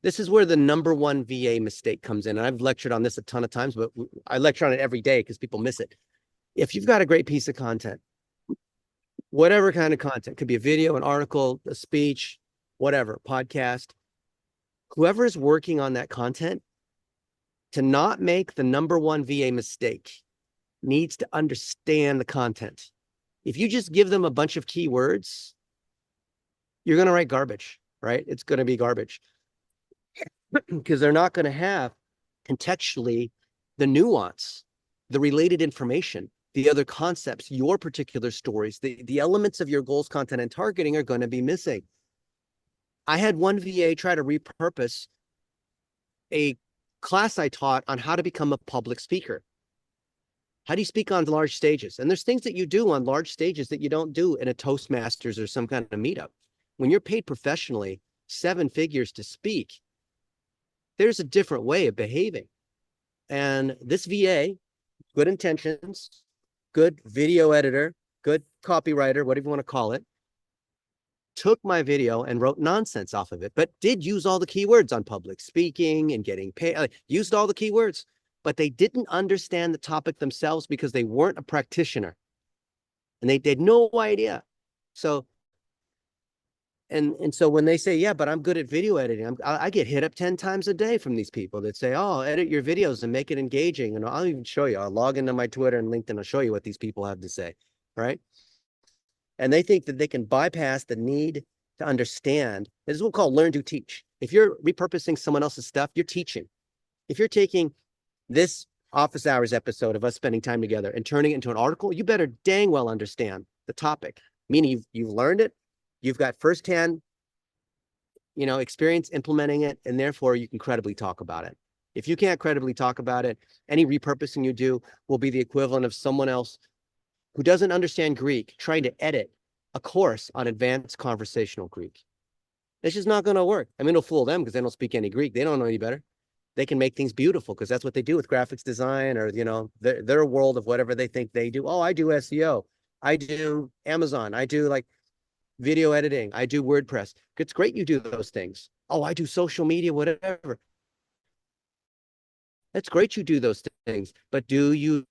This is where the number one VA mistake comes in. And I've lectured on this a ton of times, but I lecture on it every day because people miss it. If you've got a great piece of content, whatever kind of content, could be a video, an article, a speech, whatever, podcast, whoever is working on that content, to not make the number one VA mistake, needs to understand the content. If you just give them a bunch of keywords, you're going to write garbage, right? It's going to be garbage because they're not going to have contextually the nuance, the related information, the other concepts, your particular stories, the elements of your goals, content, and targeting are going to be missing. I had one VA try to repurpose a class I taught on how to become a public speaker. How do you speak on large stages? And there's things that you do on large stages that you don't do in a Toastmasters or some kind of meetup. When you're paid professionally 7 figures to speak, there's a different way of behaving. And this VA, good intentions, good video editor, good copywriter, whatever you want to call it, took my video and wrote nonsense off of it, but did use all the keywords on public speaking and getting paid, used all the keywords, but they didn't understand the topic themselves because they weren't a practitioner and they had no idea. So, and so when they say, yeah, but I'm good at video editing, I get hit up 10 times a day from these people that say, oh, edit your videos and make it engaging. And I'll even show you, I'll log into my Twitter and LinkedIn, I'll show you what these people have to say, right? And they think that they can bypass the need to understand. This is what we call learn to teach. If you're repurposing someone else's stuff, you're teaching. If you're taking this office hours episode of us spending time together and turning it into an article, you better dang well understand the topic, meaning you've learned it, you've got firsthand, experience implementing it, and therefore you can credibly talk about it. If you can't credibly talk about it, any repurposing you do will be the equivalent of someone else who doesn't understand Greek trying to edit a course on advanced conversational Greek. It's just not going to work. I mean, it'll fool them because they don't speak any Greek. They don't know any better. They can make things beautiful because that's what they do with graphics design or, their world of whatever they think they do. Oh, I do SEO. I do Amazon. I do like video editing. I do WordPress. It's great you do those things. Oh, I do social media, whatever. It's great you do those things, but do you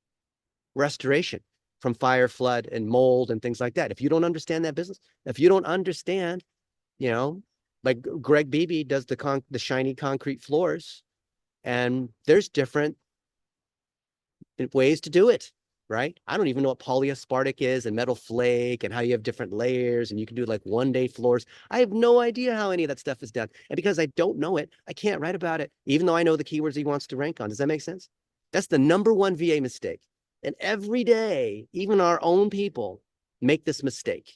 restoration from fire, flood, and mold and things like that? If you don't understand that business, if you don't understand, like Greg Beebe does the shiny concrete floors, and there's different ways to do it, right? I don't even know what polyaspartic is and metal flake and how you have different layers and you can do like 1-day floors. I have no idea how any of that stuff is done. And because I don't know it, I can't write about it, even though I know the keywords he wants to rank on. Does that make sense? That's the number one VA mistake. And every day, even our own people make this mistake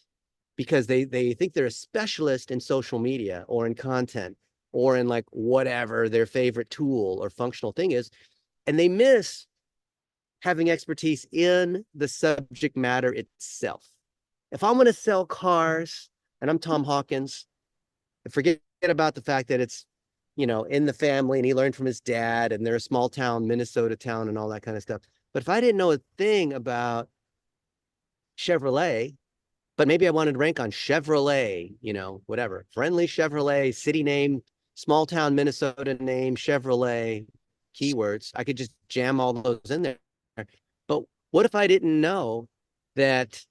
because they think they're a specialist in social media or in content or in like whatever their favorite tool or functional thing is. And they miss having expertise in the subject matter itself. If I'm going to sell cars and I'm Tom Hawkins, forget about the fact that it's, in the family and he learned from his dad and they're a small town, Minnesota town and all that kind of stuff. But if I didn't know a thing about Chevrolet, but maybe I wanted to rank on Chevrolet, whatever, friendly Chevrolet, city name, small town Minnesota name, Chevrolet, keywords, I could just jam all those in there. But what if I didn't know that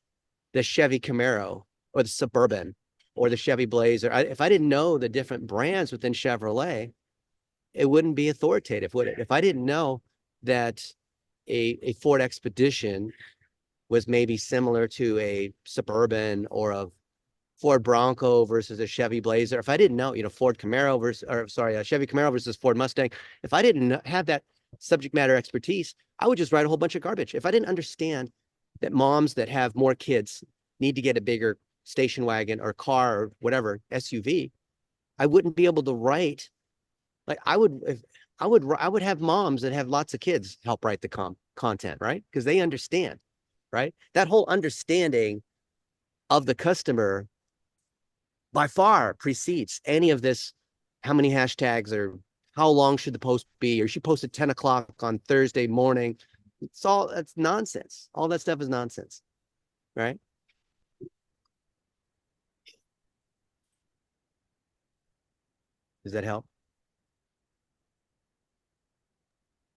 the Chevy Camaro or the Suburban or the Chevy Blazer, if I didn't know the different brands within Chevrolet, it wouldn't be authoritative, would it? If I didn't know that a Ford Expedition was maybe similar to a Suburban or a Ford Bronco versus a Chevy Blazer, if I didn't know, Ford Camaro versus, a Chevy Camaro versus Ford Mustang, if I didn't have that subject matter expertise, I would just write a whole bunch of garbage. If I didn't understand that moms that have more kids need to get a bigger station wagon or car or whatever, SUV, I wouldn't be able to write. Like I would have moms that have lots of kids help write the content, right? Because they understand, right? That whole understanding of the customer by far precedes any of this. How many hashtags or how long should the post be? Or she posted 10 o'clock on Thursday morning. That's nonsense. All that stuff is nonsense, right? Does that help?